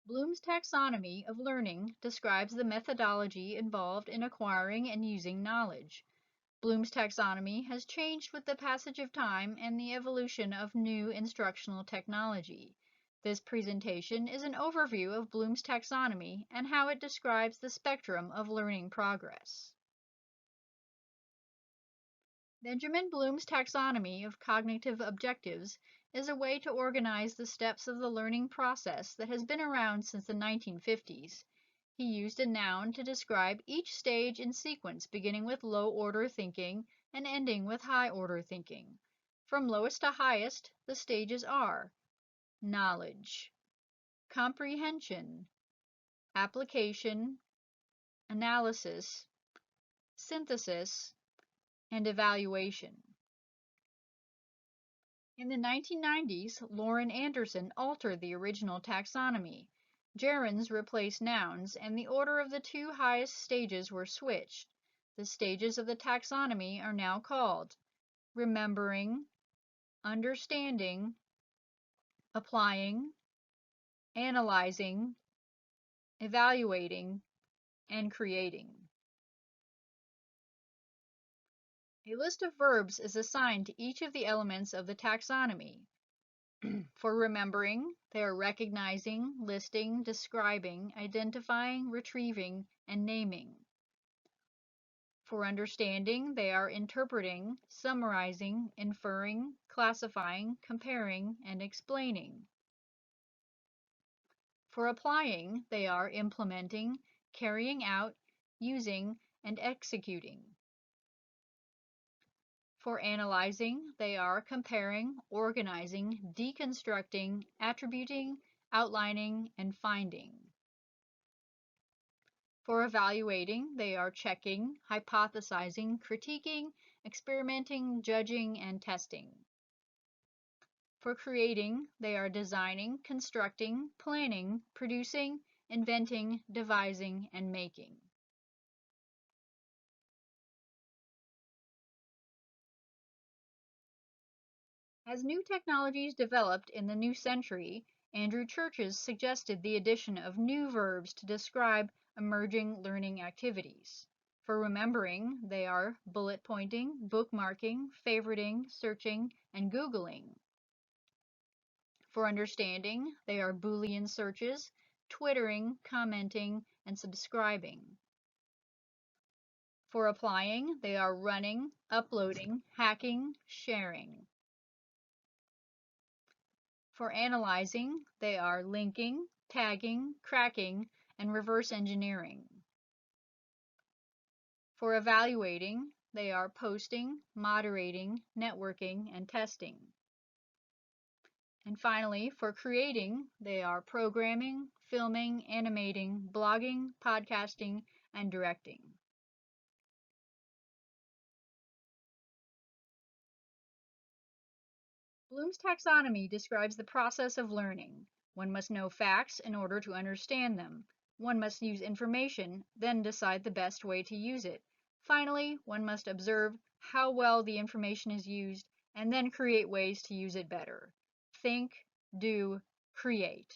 Bloom's taxonomy of learning describes the methodology involved in acquiring and using knowledge. Bloom's taxonomy has changed with the passage of time and the evolution of new instructional technology. This presentation is an overview of Bloom's taxonomy and how it describes the spectrum of learning progress. Benjamin Bloom's taxonomy of cognitive objectives is a way to organize the steps of the learning process that has been around since the 1950s. He used a noun to describe each stage in sequence, beginning with low-order thinking and ending with high-order thinking. From lowest to highest, the stages are knowledge, comprehension, application, analysis, synthesis, and evaluation. In the 1990s, Lauren Anderson altered the original taxonomy. Gerunds replaced nouns, and the order of the two highest stages were switched. The stages of the taxonomy are now called remembering, understanding, applying, analyzing, evaluating, and creating. A list of verbs is assigned to each of the elements of the taxonomy. For remembering, they are recognizing, listing, describing, identifying, retrieving, and naming. For understanding, they are interpreting, summarizing, inferring, classifying, comparing, and explaining. For applying, they are implementing, carrying out, using, and executing. For analyzing, they are comparing, organizing, deconstructing, attributing, outlining, and finding. For evaluating, they are checking, hypothesizing, critiquing, experimenting, judging, and testing. For creating, they are designing, constructing, planning, producing, inventing, devising, and making. As new technologies developed in the new century, Andrew Churches suggested the addition of new verbs to describe emerging learning activities. For remembering, they are bullet pointing, bookmarking, favoriting, searching, and Googling. For understanding, they are Boolean searches, twittering, commenting, and subscribing. For applying, they are running, uploading, hacking, sharing. For analyzing, they are linking, tagging, cracking, and reverse engineering. For evaluating, they are posting, moderating, networking, and testing. And finally, for creating, they are programming, filming, animating, blogging, podcasting, and directing. Bloom's taxonomy describes the process of learning. One must know facts in order to understand them. One must use information, then decide the best way to use it. Finally, one must observe how well the information is used and then create ways to use it better. Think, do, create.